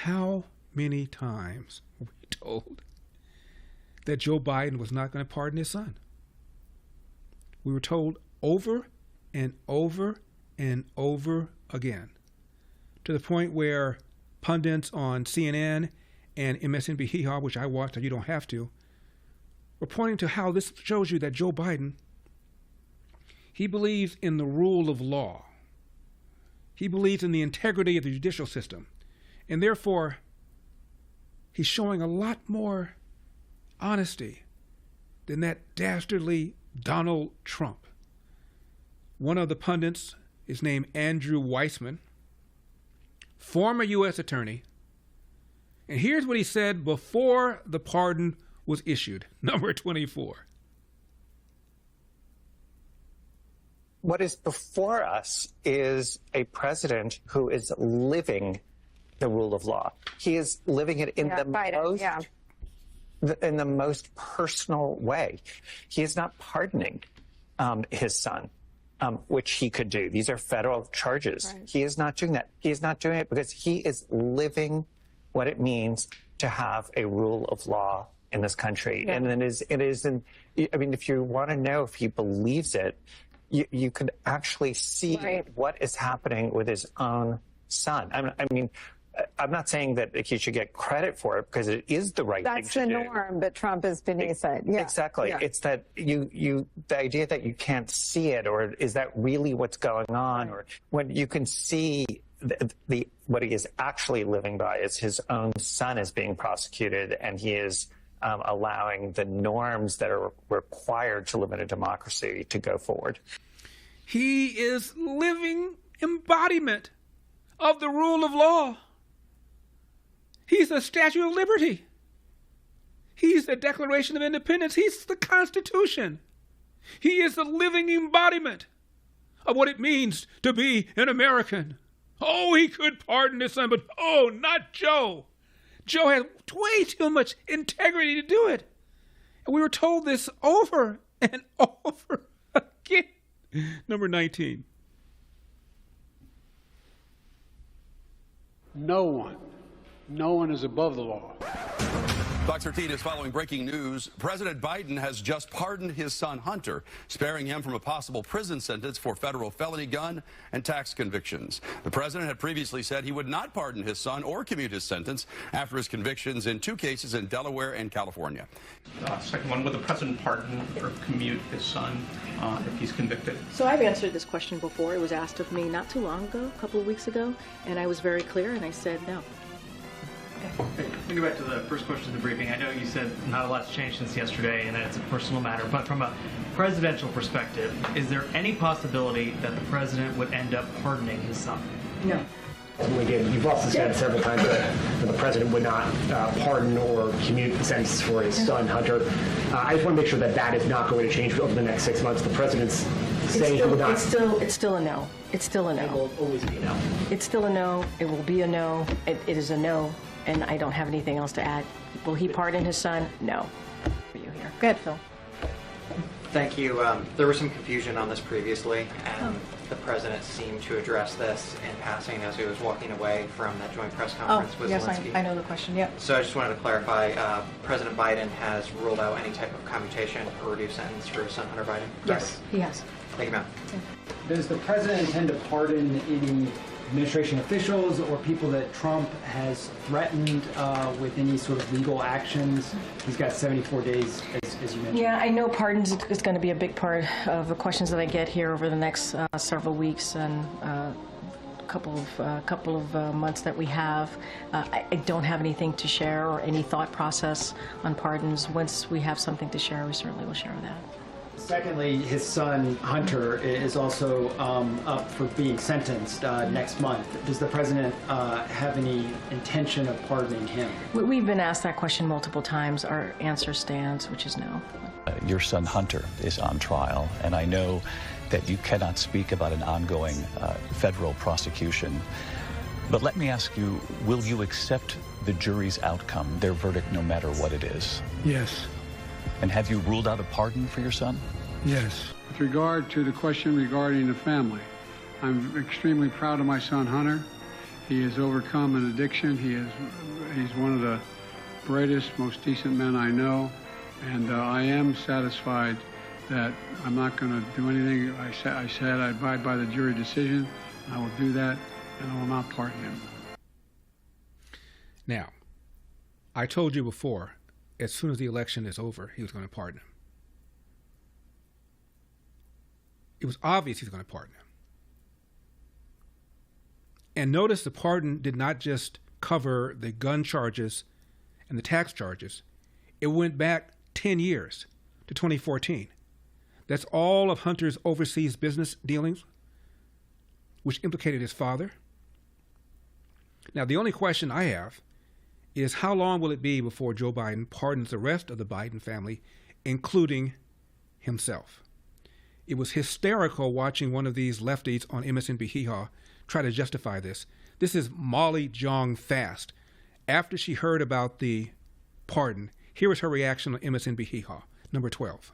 How many times were we told that Joe Biden was not going to pardon his son? We were told over and over and over again, to the point where pundits on CNN and MSNBC, which I watched and you don't have to, were pointing to how this shows you that Joe Biden, he believes in the rule of law. He believes in the integrity of the judicial system. And therefore, he's showing a lot more honesty than that dastardly Donald Trump. One of the pundits is named Andrew Weissman, former U.S. attorney. And here's what he said before the pardon was issued. Number 24. What is before us is a president who is living the rule of law. He is living it in in the most personal way. He is not pardoning his son, which he could do. These are federal charges. Right. He is not doing that. He is not doing it because he is living what it means to have a rule of law in this country. Yeah. And I mean, if you want to know if he believes it, you could actually see what is happening with his own son. I mean, I'm not saying that he should get credit for it because it is the right thing to do. That's the norm, but Trump is beneath it. Yeah. Exactly. Yeah. It's that the idea that you can't see it, or is that really what's going on, or when you can see what he is actually living by is his own son is being prosecuted, and he is allowing the norms that are required to live in a democracy to go forward. He is living embodiment of the rule of law. He's the Statue of Liberty. He's the Declaration of Independence. He's the Constitution. He is the living embodiment of what it means to be an American. Oh, he could pardon his son, but oh, not Joe. Joe has way too much integrity to do it. And we were told this over and over again. Number 19. No one is above the law. Fox 13 is following breaking news. President Biden has just pardoned his son Hunter, sparing him from a possible prison sentence for federal felony gun and tax convictions. The president had previously said he would not pardon his son or commute his sentence after his convictions in 2 cases in Delaware and California. Second one, would the president pardon or commute his son if he's convicted? So I've answered this question before. It was asked of me not too long ago, a couple of weeks ago, and I was very clear, and I said no. Let me go back to the first question of the briefing. I know you said not a lot's changed since yesterday and that it's a personal matter, but from a presidential perspective, is there any possibility that the president would end up pardoning his son? No. Again, you've also said several times that the president would not pardon or commute sentences for his son, Hunter. I just want to make sure that that is not going to change over the next 6 months. The president's saying he would not. It's still a no. It's still a no. It will always be a no. It's still a no. It will be a no. It is a no. And I don't have anything else to add. Will he pardon his son? No. For you here. Go ahead, Phil. Thank you. There was some confusion on this previously, and the president seemed to address this in passing as he was walking away from that joint press conference with Zelensky. I know the question, yep. So I just wanted to clarify, President Biden has ruled out any type of commutation or reduced sentence for his son, Hunter Biden? Yes, he has. Thank you, ma'am. Does the president intend to pardon any administration officials or people that Trump has threatened with any sort of legal actions? He's got 74 days, as you mentioned. Yeah, I know pardons is going to be a big part of the questions that I get here over the next several weeks and couple of months that we have. I don't have anything to share or any thought process on pardons. Once we have something to share, we certainly will share that. Secondly, his son, Hunter, is also up for being sentenced next month. Does the president have any intention of pardoning him? We've been asked that question multiple times. Our answer stands, which is no. Your son, Hunter, is on trial, and I know that you cannot speak about an ongoing federal prosecution. But let me ask you, will you accept the jury's outcome, their verdict, no matter what it is? Yes. And have you ruled out a pardon for your son? Yes. With regard to the question regarding the family, I'm extremely proud of my son, Hunter, He has overcome an addiction. He's one of the brightest, most decent men I know, and I am satisfied that I'm not going to do anything. I said I abide by the jury decision. I will do that, and I will not pardon him. Now, I told you before, as soon as the election is over, he was going to pardon him. It was obvious he was going to pardon him. And notice the pardon did not just cover the gun charges and the tax charges. It went back 10 years to 2014. That's all of Hunter's overseas business dealings, which implicated his father. Now, the only question I have is how long will it be before Joe Biden pardons the rest of the Biden family, including himself? It was hysterical watching one of these lefties on MSNBC try to justify this. This is Molly Jong Fast. After she heard about the pardon, here was her reaction on MSNBC, number 12.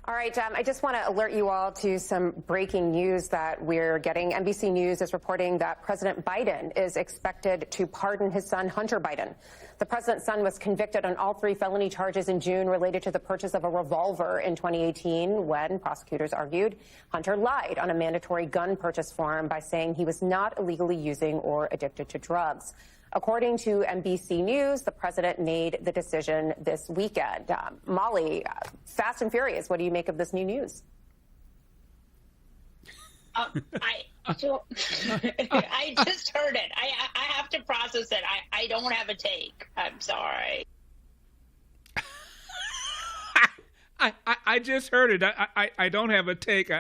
All right, I just want to alert you all to some breaking news that we're getting. NBC News is reporting that President Biden is expected to pardon his son, Hunter Biden. The president's son was convicted on all 3 felony charges in June related to the purchase of a revolver in 2018 when prosecutors argued Hunter lied on a mandatory gun purchase form by saying he was not illegally using or addicted to drugs. According to NBC News, the president made the decision this weekend. Molly, fast and furious, what do you make of this new news? I just heard it. I have to process it. I don't have a take. I'm sorry. I just heard it. I don't have a take.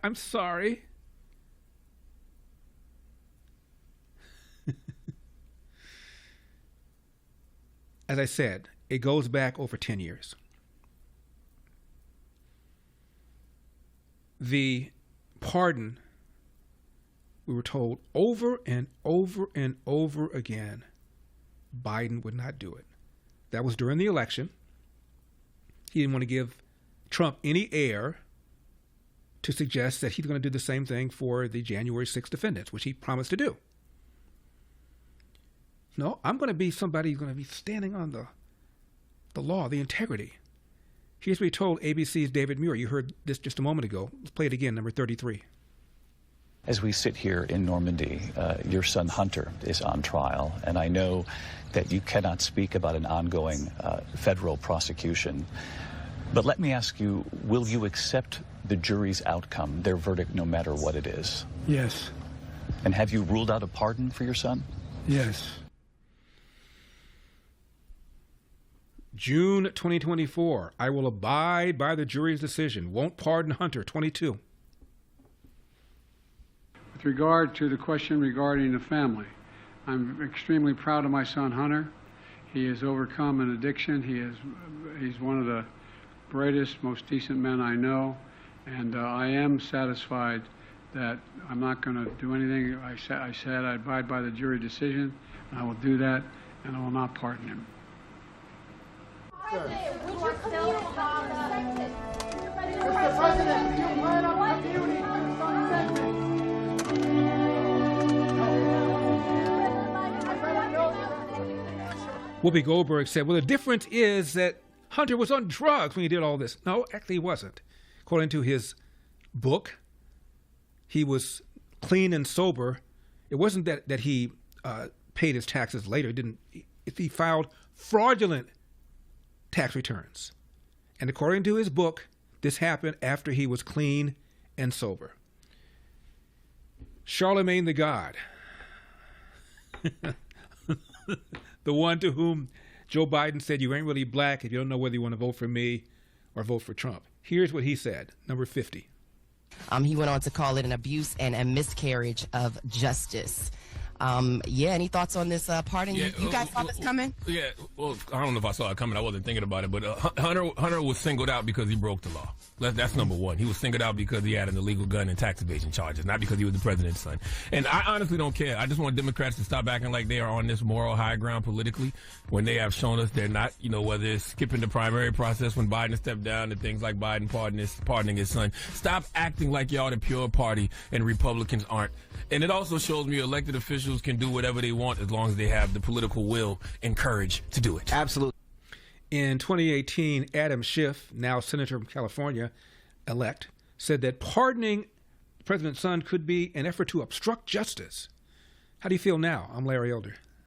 I'm sorry. As I said, it goes back over 10 years. The pardon, we were told over and over and over again, Biden would not do it. That was during the election. He didn't want to give Trump any air to suggest that he's going to do the same thing for the January 6th defendants, which he promised to do. No, I'm going to be somebody who's going to be standing on the law, the integrity. Here's what he told ABC's David Muir. You heard this just a moment ago. Let's play it again, number 33. As we sit here in Normandy, your son Hunter is on trial, and I know that you cannot speak about an ongoing federal prosecution. But let me ask you, will you accept the jury's outcome, their verdict, no matter what it is? Yes. And have you ruled out a pardon for your son? Yes. June 2024, I will abide by the jury's decision. Won't pardon Hunter, 22. With regard to the question regarding the family, I'm extremely proud of my son Hunter. He has overcome an addiction. He's one of the brightest, most decent men I know, and I am satisfied that I'm not going to do anything. I said I abide by the jury decision, and I will do that, and I will not pardon him. Mr. President, do you plan on commuting to the Sun segment? Whoopi Goldberg said, well, the difference is that Hunter was on drugs when he did all this. No, actually he wasn't. According to his book, he was clean and sober. It wasn't that he paid his taxes later. He filed fraudulent tax returns. And according to his book, this happened after he was clean and sober. Charlemagne the God, the one to whom Joe Biden said, you ain't really black if you don't know whether you want to vote for me or vote for Trump. Here's what he said, number 50. He went on to call it an abuse and a miscarriage of justice. Yeah, any thoughts on this pardon? Yeah, you guys saw this coming? Yeah, well, I don't know if I saw it coming. I wasn't thinking about it. But Hunter was singled out because he broke the law. That's number one. He was singled out because he had an illegal gun and tax evasion charges, not because he was the president's son. And I honestly don't care. I just want Democrats to stop acting like they are on this moral high ground politically when they have shown us they're not, whether it's skipping the primary process when Biden stepped down to things like Biden pardoning his son. Stop acting like y'all the pure party and Republicans aren't. And it also shows me elected officials can do whatever they want as long as they have the political will and courage to do it. Absolutely. In 2018, Adam Schiff, now Senator from California, elect, said that pardoning the president's son could be an effort to obstruct justice. How do you feel now? I'm Larry Elder.